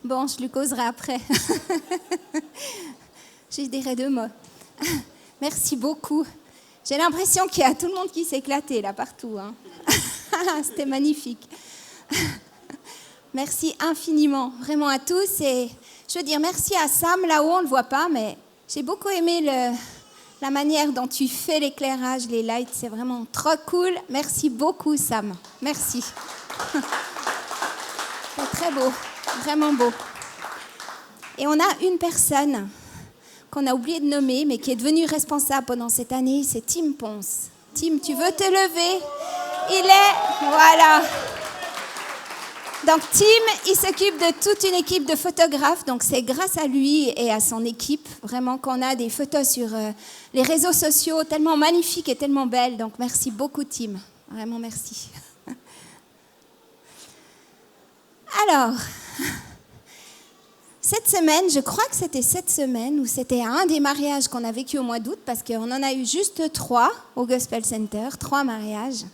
Bon, je lui causerai après. Je dirai 2 mots. Merci beaucoup. J'ai l'impression qu'il y a tout le monde qui s'est éclaté là partout. Hein. C'était magnifique. Merci infiniment, vraiment à tous. Et je veux dire merci à Sam, là-haut, on ne le voit pas, mais j'ai beaucoup aimé la manière dont tu fais l'éclairage, les lights. C'est vraiment trop cool. Merci beaucoup, Sam. Merci. C'est très beau, vraiment beau. Et on a une personne qu'on a oublié de nommer, mais qui est devenue responsable pendant cette année, c'est Tim Ponce. Tim, tu veux te lever? Il est... Voilà. Donc Tim, il s'occupe de toute une équipe de photographes. Donc c'est grâce à lui et à son équipe, vraiment, qu'on a des photos sur les réseaux sociaux tellement magnifiques et tellement belles. Donc merci beaucoup, Tim. Vraiment, merci. Alors... Cette semaine, je crois que c'était cette semaine, ou c'était un des mariages qu'on a vécu au mois d'août, parce qu'on en a eu juste 3 au Gospel Center, 3 mariages.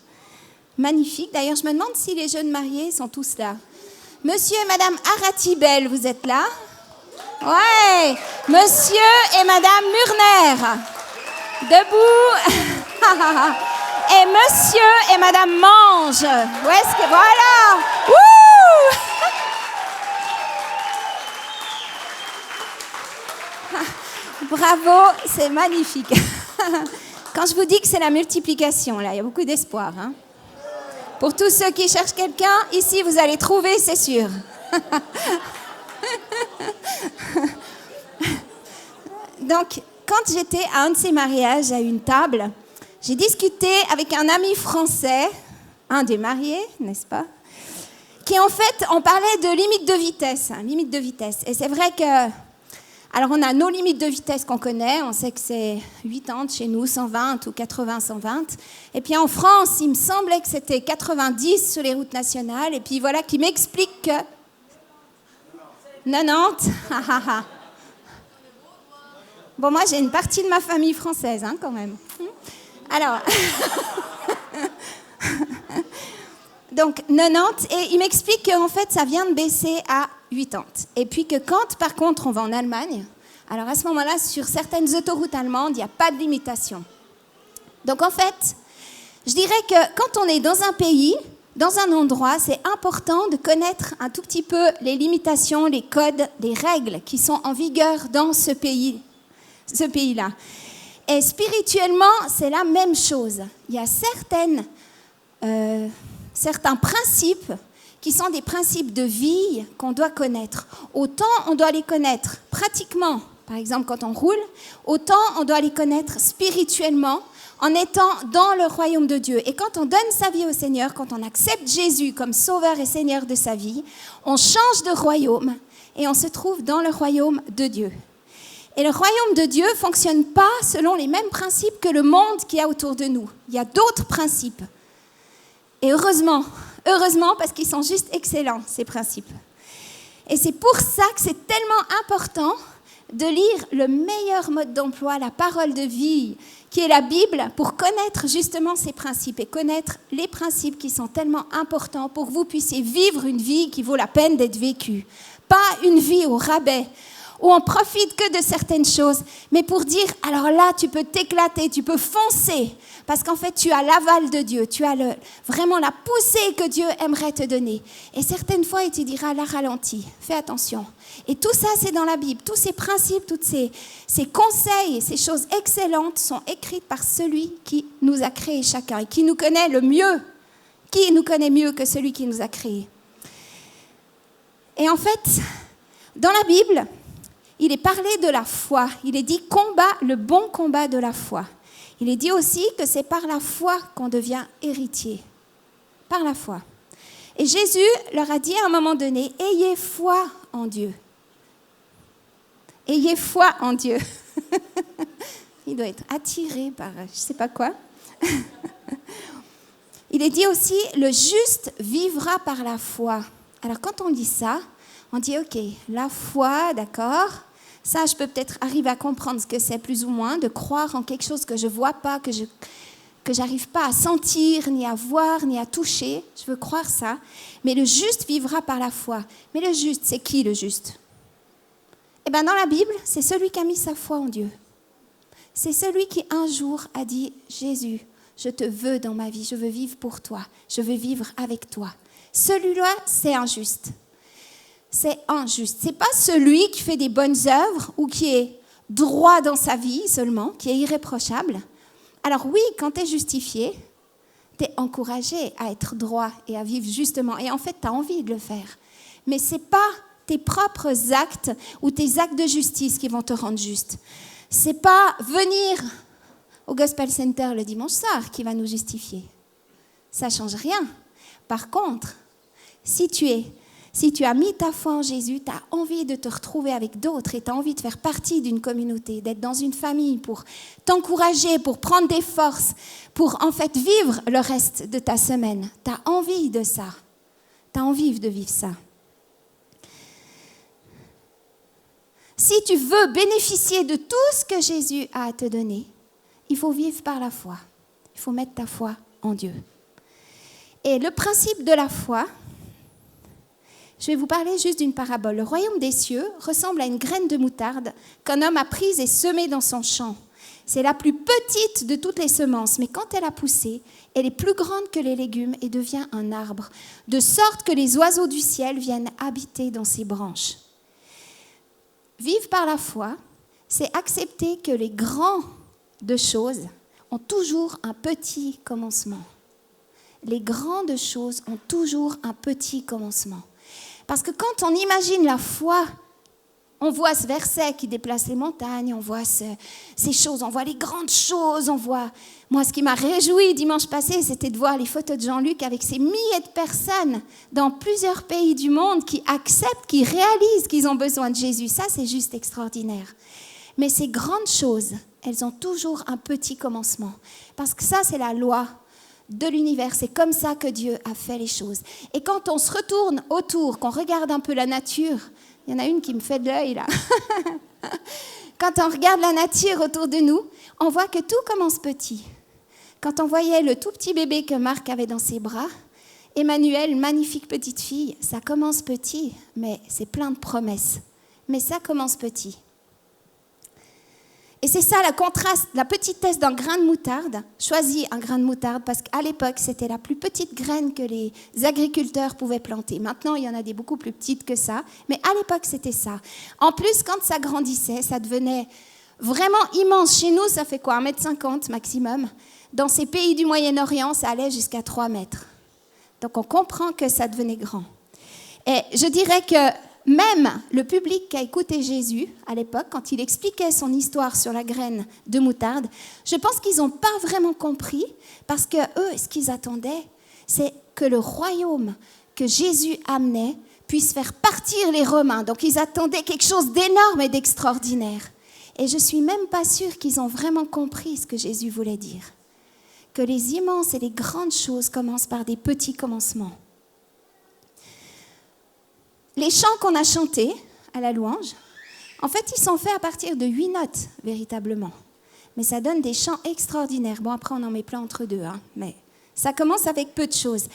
Magnifique. D'ailleurs, je me demande si les jeunes mariés sont tous là. Monsieur et Madame Aratibel, vous êtes là? Ouais. Monsieur et Madame Murner. Debout. Et Monsieur et Madame Mange. Où est-ce que... Voilà. Wouh! Bravo, c'est magnifique. Quand je vous dis que c'est la multiplication, là, il y a beaucoup d'espoir. Hein. Pour tous ceux qui cherchent quelqu'un, ici, vous allez trouver, c'est sûr. Donc, quand j'étais à un de ces mariages, à une table, j'ai discuté avec un ami français, un des mariés, n'est-ce pas, qui, en fait, on parlait de limite de vitesse. Hein, limite de vitesse. Et c'est vrai que... Alors, on a nos limites de vitesse qu'on connaît. On sait que c'est 80 chez nous, 120 ou 80, 120. Et puis en France, il me semblait que c'était 90 sur les routes nationales. Et puis voilà, qui m'explique que... 90. Bon, moi, j'ai une partie de ma famille française, hein, quand même. Alors... Donc, 90. Et il m'explique qu'en fait, ça vient de baisser à 80. Et puis que quand, par contre, on va en Allemagne, alors à ce moment-là, sur certaines autoroutes allemandes, il n'y a pas de limitation. Donc en fait, je dirais que quand on est dans un pays, dans un endroit, c'est important de connaître un tout petit peu les limitations, les codes, les règles qui sont en vigueur dans ce pays-là. Et spirituellement, c'est la même chose. Il y a certains principes qui sont des principes de vie qu'on doit connaître. Autant on doit les connaître pratiquement, par exemple quand on roule, autant on doit les connaître spirituellement en étant dans le royaume de Dieu. Et quand on donne sa vie au Seigneur, quand on accepte Jésus comme sauveur et Seigneur de sa vie, on change de royaume et on se trouve dans le royaume de Dieu. Et le royaume de Dieu ne fonctionne pas selon les mêmes principes que le monde qui est autour de nous. Il y a d'autres principes. Et heureusement, parce qu'ils sont juste excellents, ces principes. Et c'est pour ça que c'est tellement important de lire le meilleur mode d'emploi, la parole de vie, qui est la Bible, pour connaître justement ces principes et connaître les principes qui sont tellement importants pour que vous puissiez vivre une vie qui vaut la peine d'être vécue. Pas une vie au rabais, où on profite que de certaines choses, mais pour dire, alors là, tu peux t'éclater, tu peux foncer, parce qu'en fait, tu as l'aval de Dieu, tu as vraiment la poussée que Dieu aimerait te donner. Et certaines fois, il te dira, la ralentis, fais attention. Et tout ça, c'est dans la Bible. Tous ces principes, tous ces conseils, ces choses excellentes sont écrites par celui qui nous a créés chacun et qui nous connaît le mieux. Qui nous connaît mieux que celui qui nous a créés? Et en fait, dans la Bible, il est parlé de la foi. Il est dit combat, le bon combat de la foi. Il est dit aussi que c'est par la foi qu'on devient héritier. Par la foi. Et Jésus leur a dit à un moment donné, ayez foi en Dieu. Ayez foi en Dieu. Il doit être attiré par je ne sais pas quoi. Il est dit aussi, le juste vivra par la foi. Alors quand on dit ça, on dit ok, la foi, d'accord. Ça, je peux peut-être arriver à comprendre ce que c'est plus ou moins, de croire en quelque chose que je ne vois pas, que que j'arrive pas à sentir, ni à voir, ni à toucher. Je veux croire ça. Mais le juste vivra par la foi. Mais le juste, c'est qui le juste? Eh bien, dans la Bible, c'est celui qui a mis sa foi en Dieu. C'est celui qui un jour a dit, Jésus, je te veux dans ma vie, je veux vivre pour toi, je veux vivre avec toi. Celui-là, c'est injuste. C'est injuste. C'est pas celui qui fait des bonnes œuvres ou qui est droit dans sa vie seulement, qui est irréprochable. Alors oui, quand tu es justifié, tu es encouragé à être droit et à vivre justement. Et en fait, tu as envie de le faire. Mais ce n'est pas tes propres actes ou tes actes de justice qui vont te rendre juste. Ce n'est pas venir au Gospel Center le dimanche soir qui va nous justifier. Ça ne change rien. Par contre, si tu as mis ta foi en Jésus, tu as envie de te retrouver avec d'autres et tu as envie de faire partie d'une communauté, d'être dans une famille pour t'encourager, pour prendre des forces, pour en fait vivre le reste de ta semaine. Tu as envie de ça. Tu as envie de vivre ça. Si tu veux bénéficier de tout ce que Jésus a à te donner, il faut vivre par la foi. Il faut mettre ta foi en Dieu. Et le principe de la foi, je vais vous parler juste d'une parabole. Le royaume des cieux ressemble à une graine de moutarde qu'un homme a prise et semée dans son champ. C'est la plus petite de toutes les semences, mais quand elle a poussé, elle est plus grande que les légumes et devient un arbre, de sorte que les oiseaux du ciel viennent habiter dans ses branches. Vivre par la foi, c'est accepter que les grandes choses ont toujours un petit commencement. Les grandes choses ont toujours un petit commencement. Parce que quand on imagine la foi, on voit ce verset qui déplace les montagnes, on voit ces choses, on voit les grandes choses, on voit... Moi, ce qui m'a réjoui dimanche passé, c'était de voir les photos de Jean-Luc avec ces milliers de personnes dans plusieurs pays du monde qui acceptent, qui réalisent qu'ils ont besoin de Jésus. Ça, c'est juste extraordinaire. Mais ces grandes choses, elles ont toujours un petit commencement. Parce que ça, c'est la loi de l'univers. C'est comme ça que Dieu a fait les choses. Et quand on se retourne autour, qu'on regarde un peu la nature, il y en a une qui me fait de l'œil là. Quand on regarde la nature autour de nous, on voit que tout commence petit. Quand on voyait le tout petit bébé que Marc avait dans ses bras, Emmanuel, magnifique petite fille, ça commence petit, mais c'est plein de promesses. Mais ça commence petit. Et c'est ça le contraste, la petitesse d'un grain de moutarde. Choisis un grain de moutarde parce qu'à l'époque, c'était la plus petite graine que les agriculteurs pouvaient planter. Maintenant, il y en a des beaucoup plus petites que ça, mais à l'époque, c'était ça. En plus, quand ça grandissait, ça devenait vraiment immense. Chez nous, ça fait quoi, 1,50 m maximum. Dans ces pays du Moyen-Orient, ça allait jusqu'à 3 mètres. Donc, on comprend que ça devenait grand. Et je dirais que même le public qui a écouté Jésus à l'époque, quand il expliquait son histoire sur la graine de moutarde, je pense qu'ils n'ont pas vraiment compris parce que eux, ce qu'ils attendaient, c'est que le royaume que Jésus amenait puisse faire partir les Romains. Donc ils attendaient quelque chose d'énorme et d'extraordinaire. Et je ne suis même pas sûre qu'ils ont vraiment compris ce que Jésus voulait dire. Que les immenses et les grandes choses commencent par des petits commencements. Les chants qu'on a chantés à la louange, en fait, ils sont faits à partir de 8 notes, véritablement. Mais ça donne des chants extraordinaires. Bon, après, on en met plein entre deux, hein, mais ça commence avec peu de choses.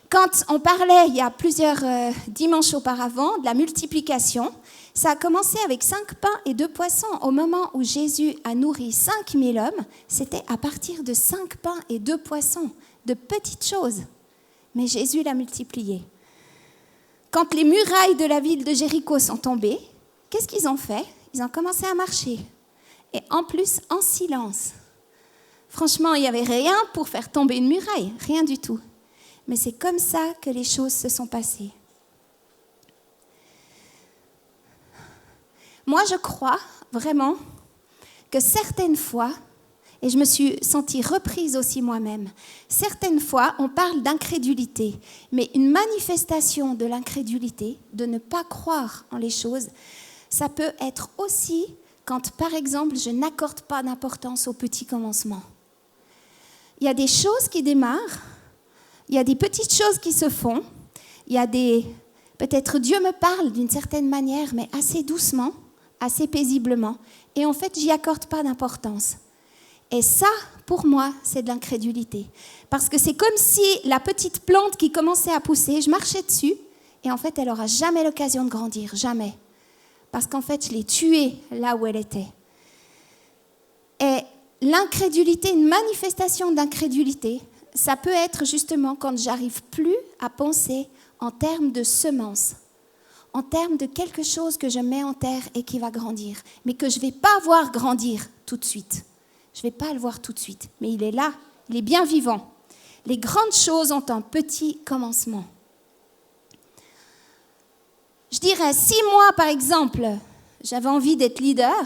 Quand on parlait, il y a plusieurs dimanches auparavant, de la multiplication, ça a commencé avec 5 pains et 2 poissons. Au moment où Jésus a nourri 5000 hommes, c'était à partir de 5 pains et 2 poissons, de petites choses. Mais Jésus l'a multiplié. Quand les murailles de la ville de Jéricho sont tombées, qu'est-ce qu'ils ont fait? Ils ont commencé à marcher. Et en plus, en silence. Franchement, il n'y avait rien pour faire tomber une muraille, rien du tout. Mais c'est comme ça que les choses se sont passées. Moi, je crois vraiment que certaines fois, et je me suis sentie reprise aussi moi-même, certaines fois, on parle d'incrédulité, mais une manifestation de l'incrédulité, de ne pas croire en les choses, ça peut être aussi quand, par exemple, je n'accorde pas d'importance aux petits commencements. Il y a des choses qui démarrent, il y a des petites choses qui se font, il y a des... Peut-être Dieu me parle d'une certaine manière, mais assez doucement, assez paisiblement, et en fait, j'y accorde pas d'importance. Et ça, pour moi, c'est de l'incrédulité. Parce que c'est comme si la petite plante qui commençait à pousser, je marchais dessus, et en fait, elle n'aura jamais l'occasion de grandir, jamais. Parce qu'en fait, je l'ai tuée là où elle était. Et l'incrédulité, une manifestation d'incrédulité, ça peut être justement quand j'arrive plus à penser en termes de semences, en termes de quelque chose que je mets en terre et qui va grandir, mais que je ne vais pas voir grandir tout de suite. Je ne vais pas le voir tout de suite, mais il est là, il est bien vivant. Les grandes choses ont un petit commencement. Je dirais, si moi, par exemple, j'avais envie d'être leader,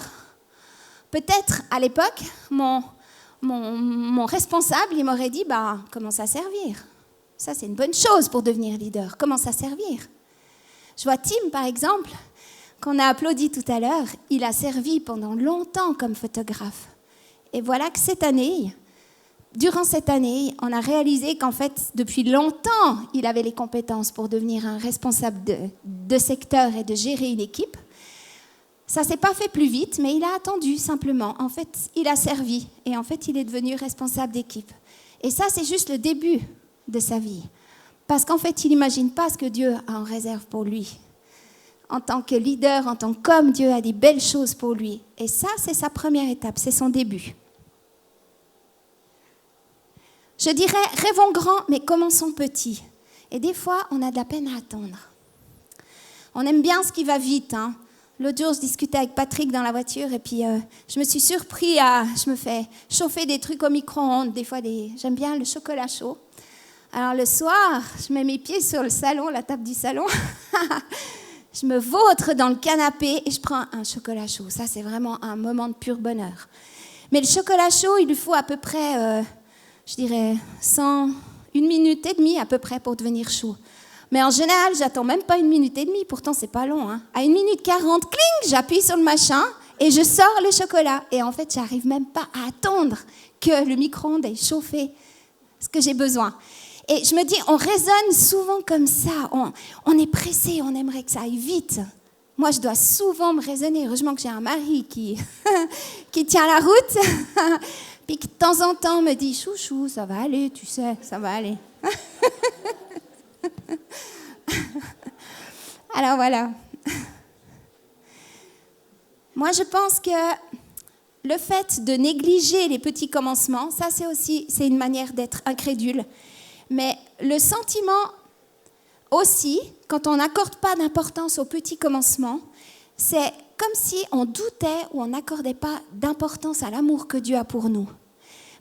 peut-être à l'époque, mon responsable, il m'aurait dit, commence à servir. Ça, c'est une bonne chose pour devenir leader. Commence à servir. Je vois Tim, par exemple, qu'on a applaudi tout à l'heure, il a servi pendant longtemps comme photographe. Et voilà que durant cette année, on a réalisé qu'en fait, depuis longtemps, il avait les compétences pour devenir un responsable de secteur et de gérer une équipe. Ça ne s'est pas fait plus vite, mais il a attendu simplement. En fait, il a servi et en fait, il est devenu responsable d'équipe. Et ça, c'est juste le début de sa vie. Parce qu'en fait, il n'imagine pas ce que Dieu a en réserve pour lui. En tant que leader, en tant qu'homme, Dieu a des belles choses pour lui. Et ça, c'est sa première étape, c'est son début. Je dirais, rêvons grand, mais commençons petit. Et des fois, on a de la peine à attendre. On aime bien ce qui va vite. L'autre jour, je discutais avec Patrick dans la voiture et puis je me suis surpris je me fais chauffer des trucs au micro-ondes. Des fois, j'aime bien le chocolat chaud. Alors le soir, je mets mes pieds sur le salon, la table du salon. Je me vautre dans le canapé et je prends un chocolat chaud. Ça, c'est vraiment un moment de pur bonheur. Mais le chocolat chaud, il lui faut à peu près, je dirais, 1 minute et demie à peu près pour devenir chaud. Mais en général, j'attends même pas 1 minute et demie. Pourtant, c'est pas long. À 1 minute 40, cling, j'appuie sur le machin et je sors le chocolat. Et en fait, j'arrive même pas à attendre que le micro-ondes ait chauffé ce que j'ai besoin. Et je me dis, on raisonne souvent comme ça. On est pressé, on aimerait que ça aille vite. Moi, je dois souvent me raisonner. Heureusement que j'ai un mari qui tient la route. Puis qui de temps en temps me dit, chouchou, ça va aller, tu sais, ça va aller. Alors voilà. Moi, je pense que le fait de négliger les petits commencements, ça c'est une manière d'être incrédule. Mais le sentiment aussi, quand on n'accorde pas d'importance aux petits commencements, c'est comme si on doutait ou on n'accordait pas d'importance à l'amour que Dieu a pour nous.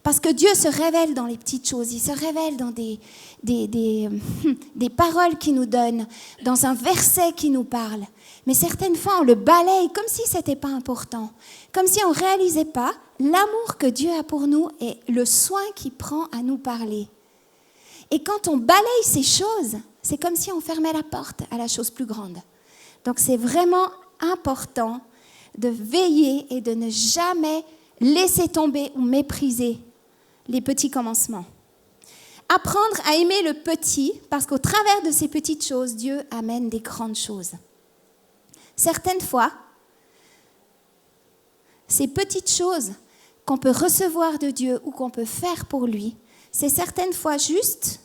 Parce que Dieu se révèle dans les petites choses, il se révèle dans des paroles qu'il nous donne, dans un verset qui nous parle. Mais certaines fois, on le balaye comme si ce n'était pas important, comme si on ne réalisait pas l'amour que Dieu a pour nous et le soin qu'il prend à nous parler. Et quand on balaye ces choses, c'est comme si on fermait la porte à la chose plus grande. Donc c'est vraiment important de veiller et de ne jamais laisser tomber ou mépriser les petits commencements. Apprendre à aimer le petit, parce qu'au travers de ces petites choses, Dieu amène des grandes choses. Certaines fois, ces petites choses qu'on peut recevoir de Dieu ou qu'on peut faire pour lui, c'est certaines fois juste,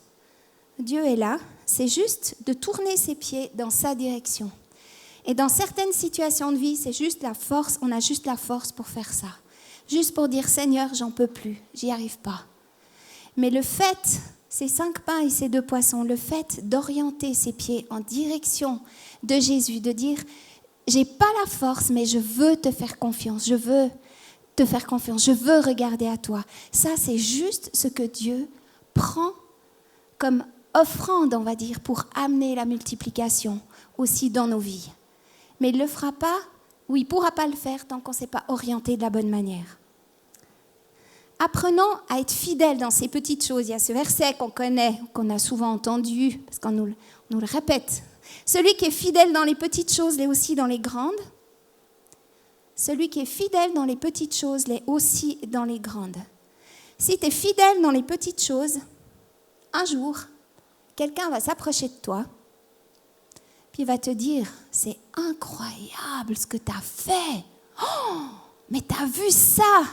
Dieu est là, c'est juste de tourner ses pieds dans sa direction. Et dans certaines situations de vie, c'est juste la force, on a juste la force pour faire ça. Juste pour dire, Seigneur, j'en peux plus, j'y arrive pas. Mais le fait, ces 5 pains et ces 2 poissons, le fait d'orienter ses pieds en direction de Jésus, de dire, j'ai pas la force, mais je veux te faire confiance, je veux te faire confiance, je veux regarder à toi. Ça, c'est juste ce que Dieu prend comme offrande, on va dire, pour amener la multiplication aussi dans nos vies. Mais il ne le fera pas, ou il ne pourra pas le faire tant qu'on ne s'est pas orienté de la bonne manière. Apprenons à être fidèles dans ces petites choses. Il y a ce verset qu'on connaît, qu'on a souvent entendu, parce qu'on nous le répète. Celui qui est fidèle dans les petites choses l'est aussi dans les grandes. Celui qui est fidèle dans les petites choses l'est aussi dans les grandes. Si tu es fidèle dans les petites choses, un jour, quelqu'un va s'approcher de toi, puis il va te dire, c'est incroyable ce que tu as fait. Oh, mais tu as vu ça?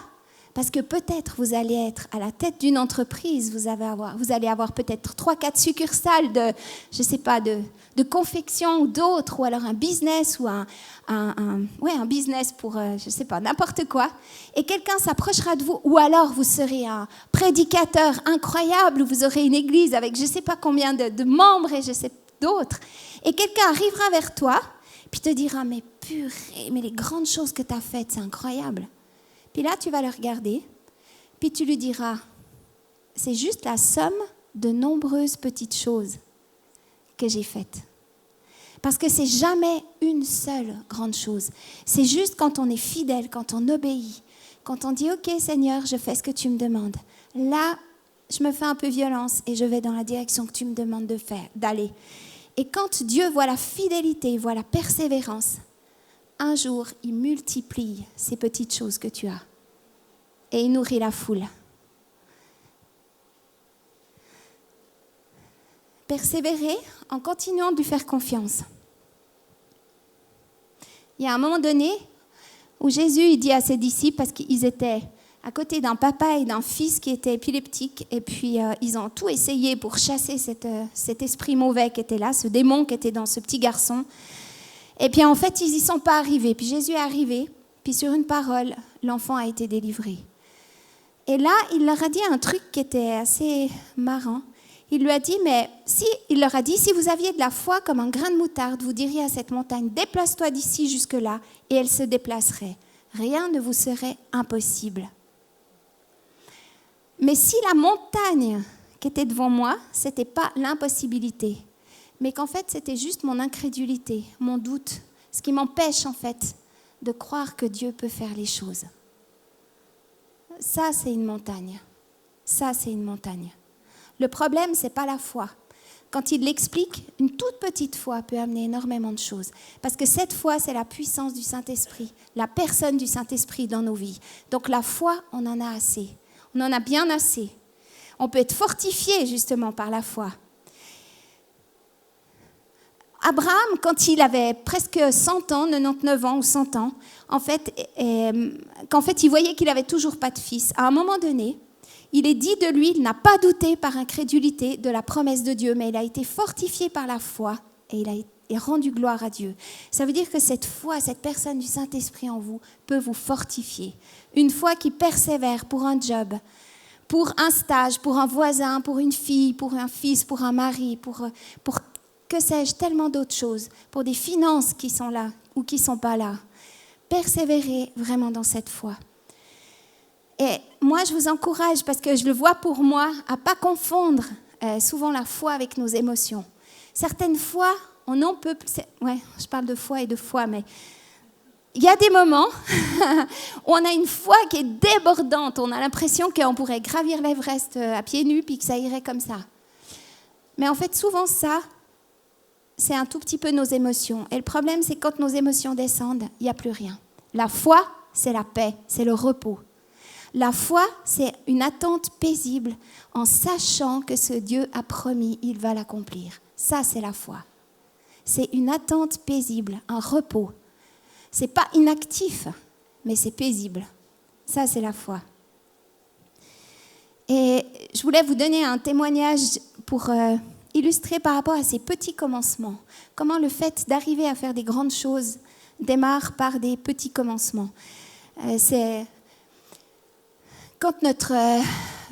Parce que peut-être vous allez être à la tête d'une entreprise, vous allez avoir peut-être 3-4 succursales de, je sais pas, de confection ou d'autres, ou alors un business ou un business pour, je sais pas, n'importe quoi. Et quelqu'un s'approchera de vous, ou alors vous serez un prédicateur incroyable, ou vous aurez une église avec je sais pas combien de membres et je sais d'autres. Et quelqu'un arrivera vers toi, puis te dira, mais purée, mais les grandes choses que tu as faites, c'est incroyable. Puis là, tu vas le regarder, puis tu lui diras, c'est juste la somme de nombreuses petites choses que j'ai faites. Parce que c'est jamais une seule grande chose. C'est juste quand on est fidèle, quand on obéit, quand on dit, OK Seigneur, je fais ce que tu me demandes. Là, je me fais un peu violence et je vais dans la direction que tu me demandes d'aller. Et quand Dieu voit la fidélité, il voit la persévérance, un jour, il multiplie ces petites choses que tu as. Et il nourrit la foule. Persévérer en continuant de lui faire confiance. Il y a un moment donné où Jésus il dit à ses disciples, parce qu'ils étaient à côté d'un papa et d'un fils qui étaient épileptiques, et puis ils ont tout essayé pour chasser cet esprit mauvais qui était là, ce démon qui était dans ce petit garçon. Et puis en fait, ils n'y sont pas arrivés. Puis Jésus est arrivé, puis sur une parole, l'enfant a été délivré. Et là, il leur a dit un truc qui était assez marrant. Il leur a dit, si vous aviez de la foi comme un grain de moutarde, vous diriez à cette montagne, déplace-toi d'ici jusque-là, et elle se déplacerait. Rien ne vous serait impossible. Mais si la montagne qui était devant moi, ce n'était pas l'impossibilité, mais qu'en fait, c'était juste mon incrédulité, mon doute, ce qui m'empêche en fait de croire que Dieu peut faire les choses. Ça, c'est une montagne. Ça, c'est une montagne. Le problème, ce n'est pas la foi. Quand il l'explique, une toute petite foi peut amener énormément de choses. Parce que cette foi, c'est la puissance du Saint-Esprit, la personne du Saint-Esprit dans nos vies. Donc la foi, on en a assez. On en a bien assez. On peut être fortifié justement par la foi. Abraham, quand il avait presque 100 ans, 99 ans ou 100 ans, qu'en fait il voyait qu'il n'avait toujours pas de fils, à un moment donné, il est dit de lui, il n'a pas douté par incrédulité de la promesse de Dieu, mais il a été fortifié par la foi et il a rendu gloire à Dieu. Ça veut dire que cette foi, cette personne du Saint-Esprit en vous peut vous fortifier. Une foi qui persévère pour un job, pour un stage, pour un voisin, pour une fille, pour un fils, pour un mari, pour que sais-je, tellement d'autres choses, pour des finances qui sont là ou qui ne sont pas là. Persévérez vraiment dans cette foi. Et moi, je vous encourage, parce que je le vois pour moi, à ne pas confondre souvent la foi avec nos émotions. Certaines fois, on en peut... Ouais, je parle de foi et de foi, mais il y a des moments où on a une foi qui est débordante. On a l'impression qu'on pourrait gravir l'Everest à pieds nus, puis que ça irait comme ça. Mais en fait, souvent ça, c'est un tout petit peu nos émotions. Et le problème, c'est quand nos émotions descendent, il n'y a plus rien. La foi, c'est la paix, c'est le repos. La foi, c'est une attente paisible en sachant que ce Dieu a promis, il va l'accomplir. Ça, c'est la foi. C'est une attente paisible, un repos. Ce n'est pas inactif, mais c'est paisible. Ça, c'est la foi. Et je voulais vous donner un témoignage pour illustrer par rapport à ces petits commencements. Comment le fait d'arriver à faire des grandes choses démarre par des petits commencements. C'est quand notre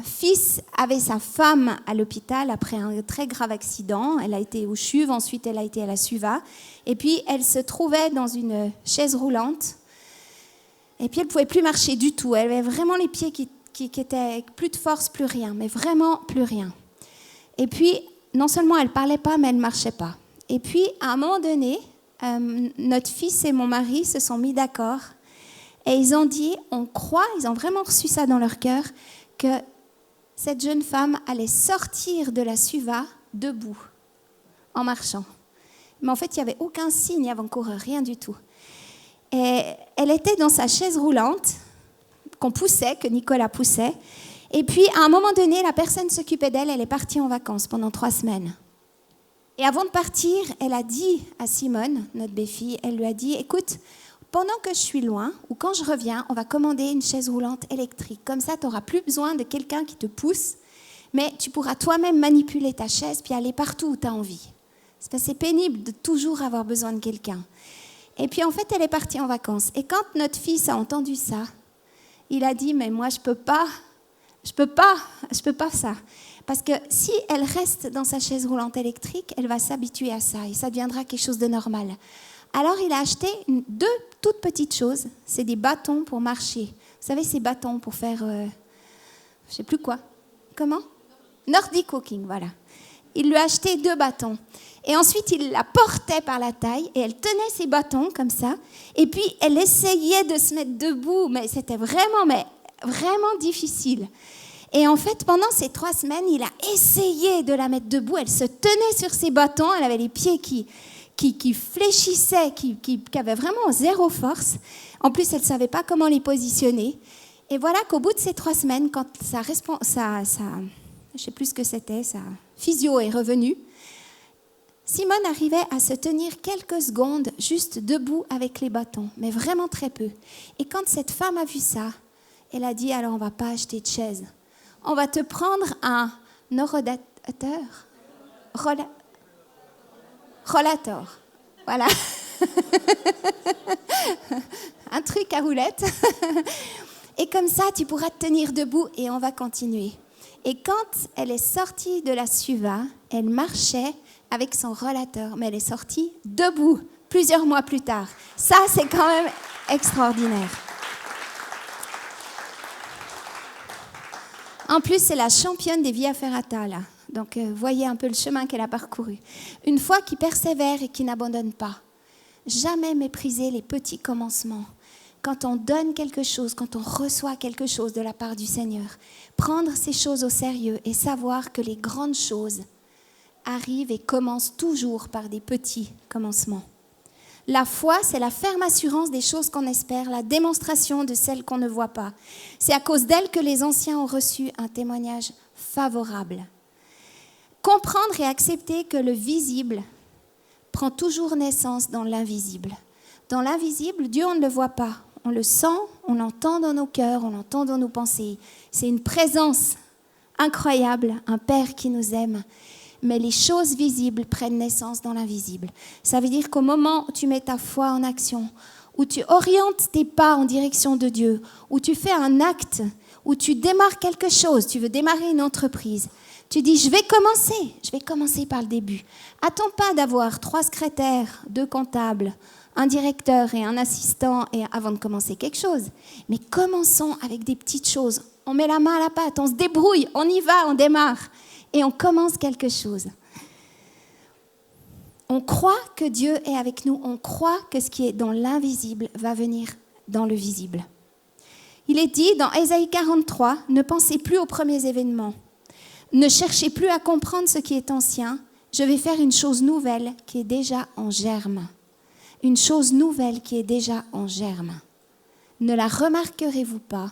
fils avait sa femme à l'hôpital après un très grave accident. Elle a été au CHUV, ensuite elle a été à la SUVA. Et puis elle se trouvait dans une chaise roulante. Et puis elle ne pouvait plus marcher du tout. Elle avait vraiment les pieds qui étaient plus de force, plus rien. Mais vraiment plus rien. Et puis non seulement elle ne parlait pas, mais elle ne marchait pas. Et puis à un moment donné, notre fils et mon mari se sont mis d'accord. Et ils ont dit, on croit, ils ont vraiment reçu ça dans leur cœur, que cette jeune femme allait sortir de la SUVA debout, en marchant. Mais en fait, il n'y avait aucun signe avant-coureur, rien du tout. Et elle était dans sa chaise roulante, qu'on poussait, que Nicolas poussait. Et puis, à un moment donné, la personne s'occupait d'elle, elle est partie en vacances pendant 3 semaines. Et avant de partir, elle a dit à Simone, notre belle-fille, elle lui a dit, écoute, pendant que je suis loin ou quand je reviens, on va commander une chaise roulante électrique. Comme ça, tu n'auras plus besoin de quelqu'un qui te pousse, mais tu pourras toi-même manipuler ta chaise puis aller partout où tu as envie. C'est pénible de toujours avoir besoin de quelqu'un. Et puis en fait, elle est partie en vacances. Et quand notre fils a entendu ça, il a dit, mais moi, je peux pas ça. Parce que si elle reste dans sa chaise roulante électrique, elle va s'habituer à ça et ça deviendra quelque chose de normal. Alors, il a acheté deux toutes petites choses. C'est des bâtons pour marcher. Vous savez, ces bâtons pour faire, je sais plus quoi. Comment ? Nordic walking, voilà. Il lui a acheté 2 bâtons. Et ensuite, il la portait par la taille et elle tenait ses bâtons comme ça. Et puis, elle essayait de se mettre debout, mais c'était vraiment difficile. Et en fait, pendant ces 3 semaines, il a essayé de la mettre debout. Elle se tenait sur ses bâtons. Elle avait les pieds qui fléchissaient, qui avaient vraiment zéro force. En plus, elle ne savait pas comment les positionner. Et voilà qu'au bout de ces 3 semaines, quand je ne sais plus ce que c'était, sa physio est revenue, Simone arrivait à se tenir quelques secondes juste debout avec les bâtons, mais vraiment très peu. Et quand cette femme a vu ça, elle a dit, alors on ne va pas acheter de chaise. On va te prendre un rollator. Voilà. Un truc à roulette. Et comme ça, tu pourras te tenir debout et on va continuer. Et quand elle est sortie de la Suva, elle marchait avec son rollator, mais elle est sortie debout plusieurs mois plus tard. Ça, c'est quand même extraordinaire. En plus, c'est la championne des Via Ferrata, là. Donc, voyez un peu le chemin qu'elle a parcouru. Une foi qui persévère et qui n'abandonne pas. Jamais mépriser les petits commencements. Quand on donne quelque chose, quand on reçoit quelque chose de la part du Seigneur, prendre ces choses au sérieux et savoir que les grandes choses arrivent et commencent toujours par des petits commencements. La foi, c'est la ferme assurance des choses qu'on espère, la démonstration de celles qu'on ne voit pas. C'est à cause d'elle que les anciens ont reçu un témoignage favorable. Comprendre et accepter que le visible prend toujours naissance dans l'invisible. Dans l'invisible, Dieu, on ne le voit pas. On le sent, on l'entend dans nos cœurs, on l'entend dans nos pensées. C'est une présence incroyable, un Père qui nous aime. Mais les choses visibles prennent naissance dans l'invisible. Ça veut dire qu'au moment où tu mets ta foi en action, où tu orientes tes pas en direction de Dieu, où tu fais un acte, où tu démarres quelque chose, tu veux démarrer une entreprise, tu dis, je vais commencer par le début. Attends pas d'avoir 3 secrétaires, 2 comptables, un directeur et un assistant avant de commencer quelque chose. Mais commençons avec des petites choses. On met la main à la pâte, on se débrouille, on y va, on démarre. Et on commence quelque chose. On croit que Dieu est avec nous. On croit que ce qui est dans l'invisible va venir dans le visible. Il est dit dans Ésaïe 43, ne pensez plus aux premiers événements. Ne cherchez plus à comprendre ce qui est ancien. Je vais faire une chose nouvelle qui est déjà en germe. Une chose nouvelle qui est déjà en germe. Ne la remarquerez-vous pas ?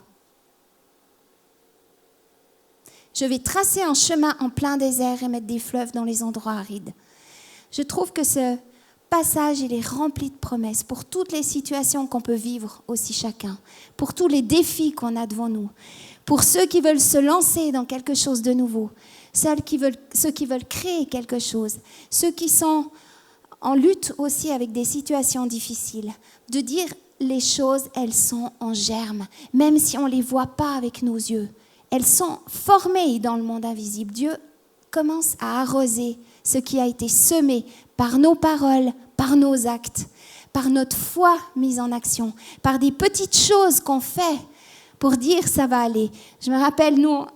Je vais tracer un chemin en plein désert et mettre des fleuves dans les endroits arides. Je trouve que ce passage, il est rempli de promesses pour toutes les situations qu'on peut vivre aussi chacun, pour tous les défis qu'on a devant nous, pour ceux qui veulent se lancer dans quelque chose de nouveau, ceux qui veulent créer quelque chose, ceux qui sont en lutte aussi avec des situations difficiles, de dire les choses, elles sont en germe, même si on ne les voit pas avec nos yeux. Elles sont formées dans le monde invisible. Dieu commence à arroser ce qui a été semé par nos paroles, par nos actes, par notre foi mise en action, par des petites choses qu'on fait pour dire ça va aller. Je me rappelle, nous,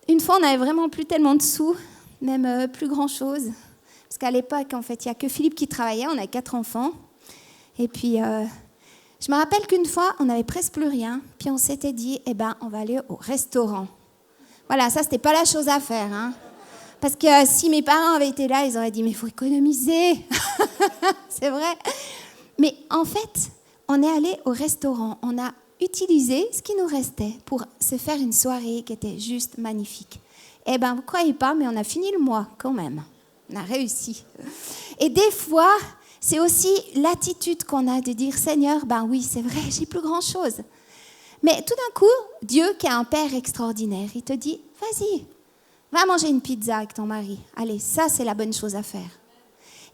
une fois, on n'avait vraiment plus tellement de sous, même plus grand-chose. Parce qu'à l'époque, en fait, il n'y a que Philippe qui travaillait, on a 4 enfants. Et puis... je me rappelle qu'une fois, on n'avait presque plus rien, puis on s'était dit, on va aller au restaurant. Voilà, ça, c'était pas la chose à faire, hein. Parce que si mes parents avaient été là, ils auraient dit, mais il faut économiser. C'est vrai. Mais en fait, on est allé au restaurant. On a utilisé ce qui nous restait pour se faire une soirée qui était juste magnifique. Vous ne croyez pas, mais on a fini le mois quand même. On a réussi. Et des fois... C'est aussi l'attitude qu'on a de dire, Seigneur, ben oui, c'est vrai, j'ai plus grand-chose. Mais tout d'un coup, Dieu, qui est un Père extraordinaire, il te dit, vas-y, va manger une pizza avec ton mari. Allez, ça, c'est la bonne chose à faire.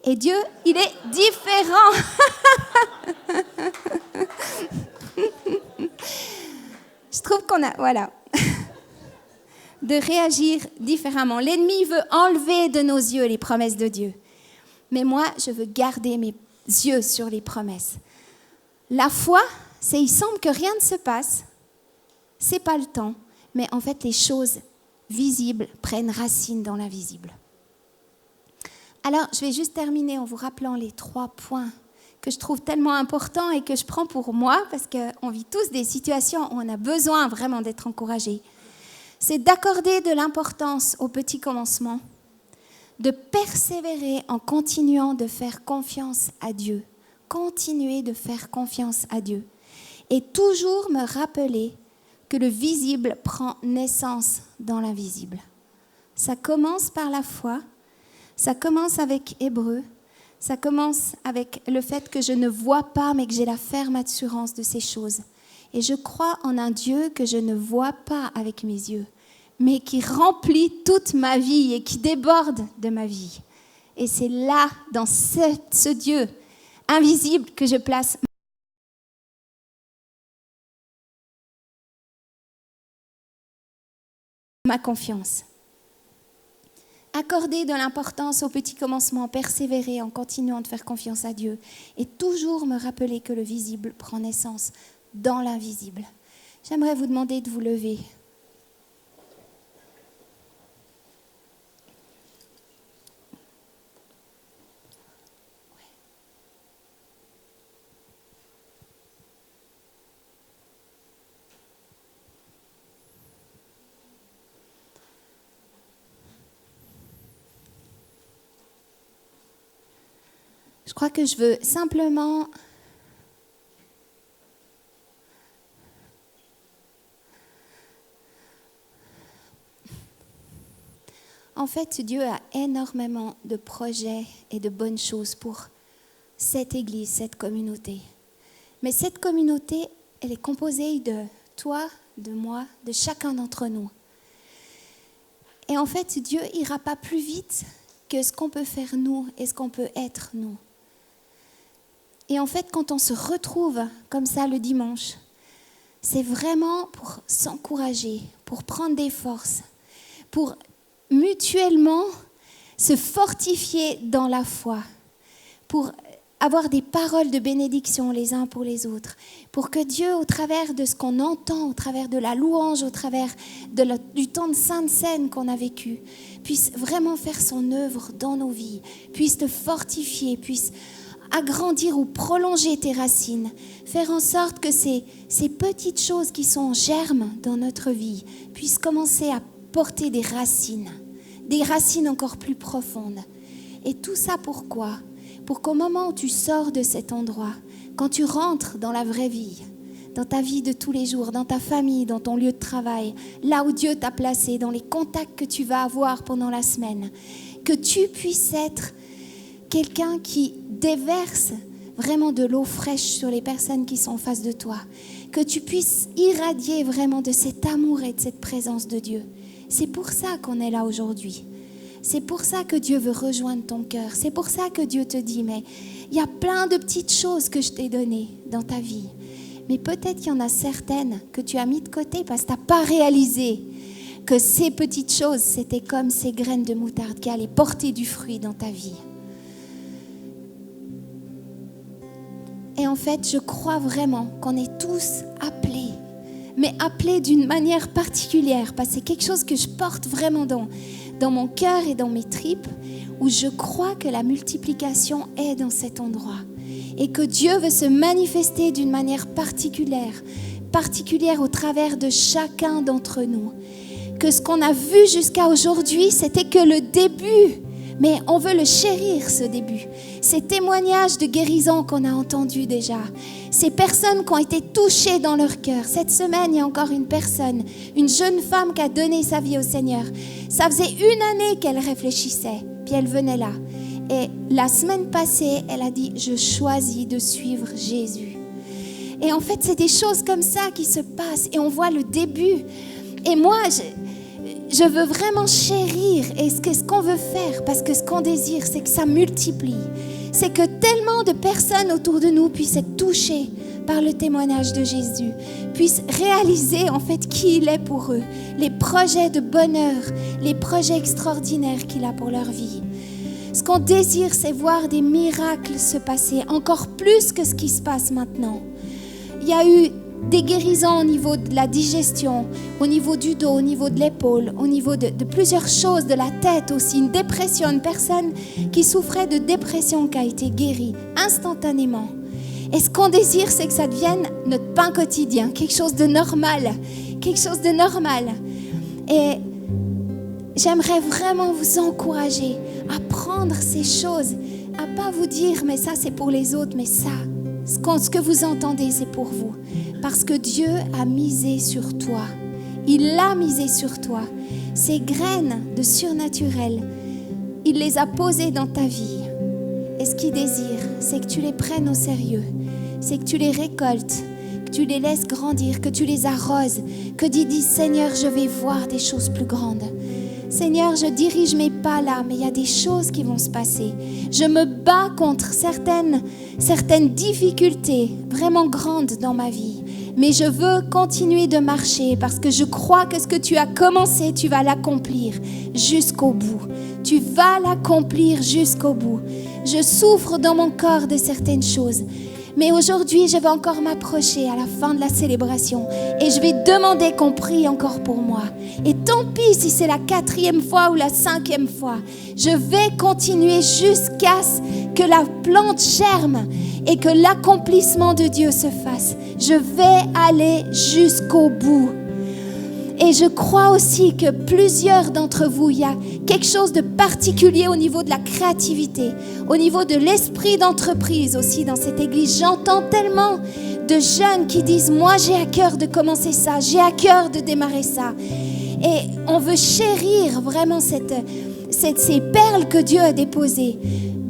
Et Dieu, il est différent. Je trouve qu'on a, voilà, de réagir différemment. L'ennemi veut enlever de nos yeux les promesses de Dieu. Mais moi, je veux garder mes yeux sur les promesses. La foi, c'est il semble que rien ne se passe. C'est pas le temps. Mais en fait, les choses visibles prennent racine dans l'invisible. Alors, je vais juste terminer en vous rappelant les 3 points que je trouve tellement importants et que je prends pour moi, parce qu'on vit tous des situations où on a besoin vraiment d'être encouragés. C'est d'accorder de l'importance aux petits commencements, de persévérer en continuant de faire confiance à Dieu. Continuer de faire confiance à Dieu. Et toujours me rappeler que le visible prend naissance dans l'invisible. Ça commence par la foi, ça commence avec Hébreu, ça commence avec le fait que je ne vois pas, mais que j'ai la ferme assurance de ces choses. Et je crois en un Dieu que je ne vois pas avec mes yeux, mais qui remplit toute ma vie et qui déborde de ma vie. Et c'est là, dans ce Dieu invisible, que je place ma confiance. Accorder de l'importance aux petits commencements, persévérer en continuant de faire confiance à Dieu et toujours me rappeler que le visible prend naissance dans l'invisible. J'aimerais vous demander de vous lever. Je crois que je veux simplement en fait, Dieu a énormément de projets et de bonnes choses pour cette Église, cette communauté. Mais cette communauté, elle est composée de toi, de moi, de chacun d'entre nous. Et en fait, Dieu n'ira pas plus vite que ce qu'on peut faire nous et ce qu'on peut être nous. Et en fait, quand on se retrouve comme ça le dimanche, c'est vraiment pour s'encourager, pour prendre des forces, pour mutuellement se fortifier dans la foi, pour avoir des paroles de bénédiction les uns pour les autres, pour que Dieu, au travers de ce qu'on entend, au travers de la louange, au travers du temps de Sainte Seine qu'on a vécu, puisse vraiment faire son œuvre dans nos vies, puisse te fortifier, puisse agrandir ou prolonger tes racines, faire en sorte que ces petites choses qui sont en germe dans notre vie puissent commencer à porter des racines encore plus profondes. Et tout ça pourquoi ? Pour qu'au moment où tu sors de cet endroit, quand tu rentres dans la vraie vie, dans ta vie de tous les jours, dans ta famille, dans ton lieu de travail, là où Dieu t'a placé, dans les contacts que tu vas avoir pendant la semaine, que tu puisses être quelqu'un qui déverse vraiment de l'eau fraîche sur les personnes qui sont en face de toi, que tu puisses irradier vraiment de cet amour et de cette présence de Dieu. C'est pour ça qu'on est là aujourd'hui. C'est pour ça que Dieu veut rejoindre ton cœur. C'est pour ça que Dieu te dit, mais il y a plein de petites choses que je t'ai données dans ta vie. Mais peut-être qu'il y en a certaines que tu as mis de côté parce que tu n'as pas réalisé que ces petites choses, c'était comme ces graines de moutarde qui allaient porter du fruit dans ta vie. Et en fait, je crois vraiment qu'on est tous appelés, mais appelés d'une manière particulière, parce que c'est quelque chose que je porte vraiment dans mon cœur et dans mes tripes, où je crois que la multiplication est dans cet endroit et que Dieu veut se manifester d'une manière particulière au travers de chacun d'entre nous. Que ce qu'on a vu jusqu'à aujourd'hui, c'était que le début. Mais on veut le chérir, ce début. Ces témoignages de guérison qu'on a entendus déjà. Ces personnes qui ont été touchées dans leur cœur. Cette semaine, il y a encore une personne, une jeune femme qui a donné sa vie au Seigneur. Ça faisait 1 année qu'elle réfléchissait, puis elle venait là. Et la semaine passée, elle a dit, je choisis de suivre Jésus. Et en fait, c'est des choses comme ça qui se passent et on voit le début. Et moi, je veux vraiment chérir et ce qu'on veut faire, parce que ce qu'on désire, c'est que ça multiplie. C'est que tellement de personnes autour de nous puissent être touchées par le témoignage de Jésus, puissent réaliser en fait qui il est pour eux, les projets de bonheur, les projets extraordinaires qu'il a pour leur vie. Ce qu'on désire, c'est voir des miracles se passer, encore plus que ce qui se passe maintenant. Il y a eu des guérisons au niveau de la digestion, au niveau du dos, au niveau de l'épaule, au niveau de plusieurs choses, de la tête aussi, une dépression, une personne qui souffrait de dépression qui a été guérie instantanément. Et ce qu'on désire, c'est que ça devienne notre pain quotidien, quelque chose de normal, quelque chose de normal. Et j'aimerais vraiment vous encourager à prendre ces choses, à pas vous dire, mais ça c'est pour les autres, mais ça, ce que vous entendez, c'est pour vous. Parce que Dieu a misé sur toi. Il a misé sur toi. Ces graines de surnaturel, il les a posées dans ta vie. Et ce qu'il désire, c'est que tu les prennes au sérieux. C'est que tu les récoltes, que tu les laisses grandir, que tu les arroses, que tu dis, Seigneur, je vais voir des choses plus grandes. Seigneur, je dirige mes pas là, mais il y a des choses qui vont se passer. Je me bats contre certaines difficultés vraiment grandes dans ma vie. Mais je veux continuer de marcher parce que je crois que ce que tu as commencé, tu vas l'accomplir jusqu'au bout. Tu vas l'accomplir jusqu'au bout. Je souffre dans mon corps de certaines choses. Mais aujourd'hui, je vais encore m'approcher à la fin de la célébration et je vais demander qu'on prie encore pour moi. Et tant pis si c'est la 4e fois ou la 5e fois, je vais continuer jusqu'à ce que la plante germe et que l'accomplissement de Dieu se fasse. Je vais aller jusqu'au bout. Et je crois aussi que plusieurs d'entre vous, il y a quelque chose de particulier au niveau de la créativité, au niveau de l'esprit d'entreprise aussi dans cette église. J'entends tellement de jeunes qui disent « Moi, j'ai à cœur de commencer ça, j'ai à cœur de démarrer ça. » Et on veut chérir vraiment ces perles que Dieu a déposées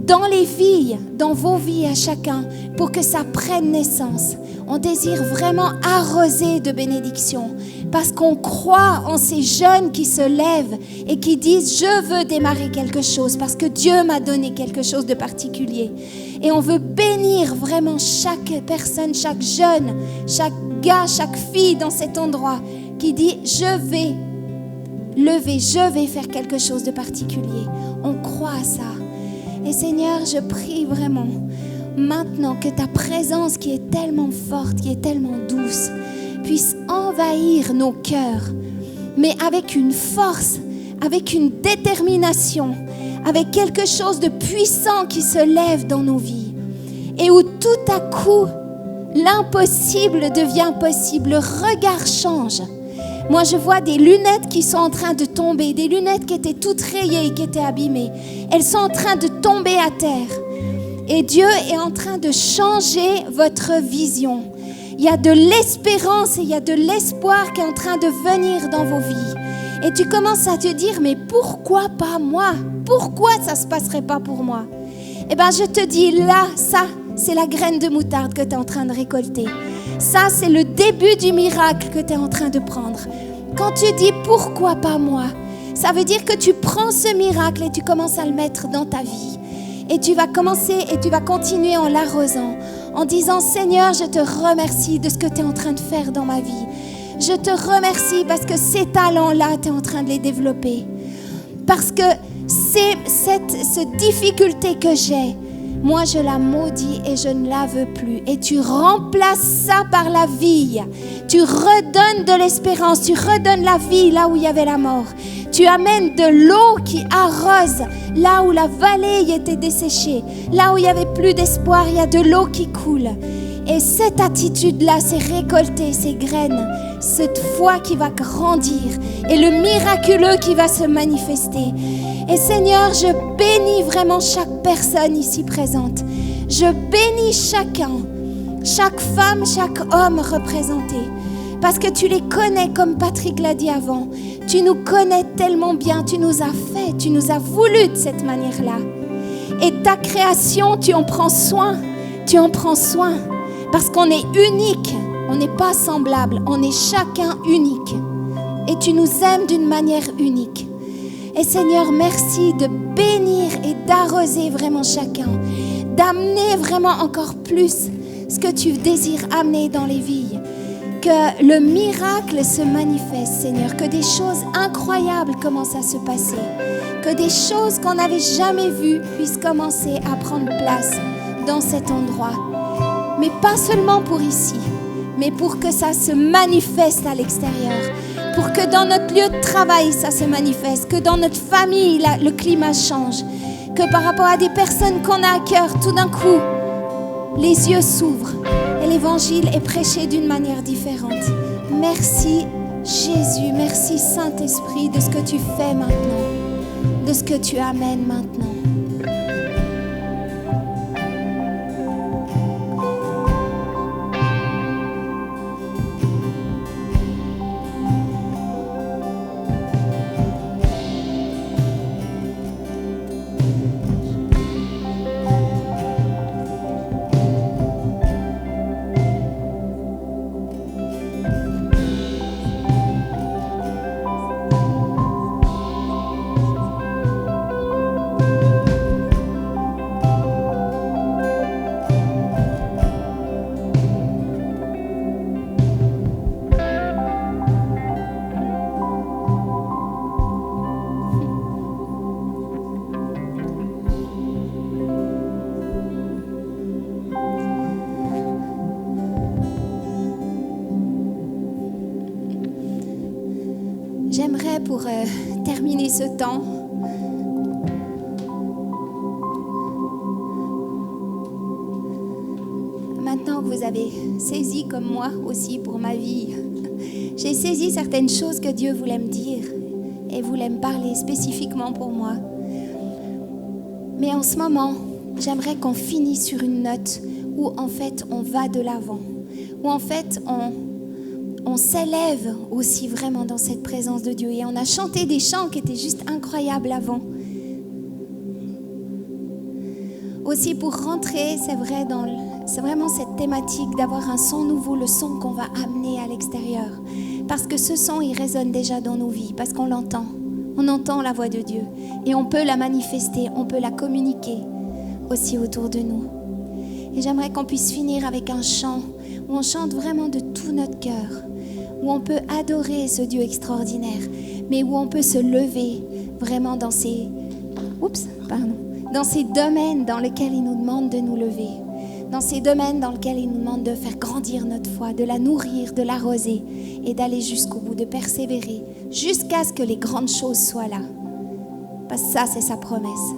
dans les vies, dans vos vies à chacun, pour que ça prenne naissance. On désire vraiment arroser de bénédictions parce qu'on croit en ces jeunes qui se lèvent et qui disent « Je veux démarrer quelque chose parce que Dieu m'a donné quelque chose de particulier. » Et on veut bénir vraiment chaque personne, chaque jeune, chaque gars, chaque fille dans cet endroit qui dit « Je vais lever, je vais faire quelque chose de particulier. » On croit à ça. Et Seigneur, je prie vraiment maintenant que ta présence qui est tellement forte, qui est tellement douce, puisse envahir nos cœurs, mais avec une force, avec une détermination, avec quelque chose de puissant qui se lève dans nos vies et où tout à coup, l'impossible devient possible, le regard change. Moi, je vois des lunettes qui sont en train de tomber, des lunettes qui étaient toutes rayées, qui étaient abîmées. Elles sont en train de tomber à terre. Et Dieu est en train de changer votre vision. Il y a de l'espérance et il y a de l'espoir qui est en train de venir dans vos vies. Et tu commences à te dire, mais pourquoi pas moi? Pourquoi ça ne se passerait pas pour moi? Eh bien, je te dis, là, ça, c'est la graine de moutarde que tu es en train de récolter. Ça, c'est le début du miracle que tu es en train de prendre. Quand tu dis « pourquoi pas moi ?» ça veut dire que tu prends ce miracle et tu commences à le mettre dans ta vie. Et tu vas commencer et tu vas continuer en l'arrosant, en disant « Seigneur, je te remercie de ce que tu es en train de faire dans ma vie. Je te remercie parce que ces talents-là, tu es en train de les développer. Parce que cette difficulté que j'ai, moi, je la maudis et je ne la veux plus. Et tu remplaces ça par la vie. Tu redonnes de l'espérance. Tu redonnes la vie là où il y avait la mort. Tu amènes de l'eau qui arrose là où la vallée était desséchée. Là où il n'y avait plus d'espoir, il y a de l'eau qui coule. Et cette attitude-là, c'est récolter ces graines, cette foi qui va grandir et le miraculeux qui va se manifester. Et Seigneur, je bénis vraiment chaque personne ici présente. Je bénis chacun, chaque femme, chaque homme représenté. Parce que tu les connais comme Patrick l'a dit avant. Tu nous connais tellement bien, tu nous as fait, tu nous as voulu de cette manière-là. Et ta création, tu en prends soin. Tu en prends soin. Parce qu'on est unique. On n'est pas semblable. On est chacun unique. Et tu nous aimes d'une manière unique. Et Seigneur, merci de bénir et d'arroser vraiment chacun. D'amener vraiment encore plus ce que tu désires amener dans les vies. Que le miracle se manifeste, Seigneur. Que des choses incroyables commencent à se passer. Que des choses qu'on n'avait jamais vues puissent commencer à prendre place dans cet endroit. Mais pas seulement pour ici, mais pour que ça se manifeste à l'extérieur. Pour que dans notre lieu de travail, ça se manifeste. Que dans notre famille, le climat change. Que par rapport à des personnes qu'on a à cœur, tout d'un coup, les yeux s'ouvrent et l'évangile est prêché d'une manière différente. Merci Jésus, merci Saint-Esprit de ce que tu fais maintenant, de ce que tu amènes maintenant. J'aimerais pour terminer ce temps, maintenant que vous avez saisi comme moi aussi pour ma vie, j'ai saisi certaines choses que Dieu voulait me dire et voulait me parler spécifiquement pour moi. Mais en ce moment, j'aimerais qu'on finisse sur une note où en fait on va de l'avant, où en fait on s'élève aussi vraiment dans cette présence de Dieu. Et on a chanté des chants qui étaient juste incroyables avant. Aussi pour rentrer, c'est vrai, c'est vraiment cette thématique d'avoir un son nouveau, le son qu'on va amener à l'extérieur. Parce que ce son, il résonne déjà dans nos vies, parce qu'on l'entend. On entend la voix de Dieu. Et on peut la manifester, on peut la communiquer aussi autour de nous. Et j'aimerais qu'on puisse finir avec un chant où on chante vraiment de tout notre cœur, où on peut adorer ce Dieu extraordinaire, mais où on peut se lever vraiment dans ces domaines dans lesquels il nous demande de nous lever, dans ces domaines dans lesquels il nous demande de faire grandir notre foi, de la nourrir, de l'arroser et d'aller jusqu'au bout, de persévérer jusqu'à ce que les grandes choses soient là. Parce que ça, c'est sa promesse.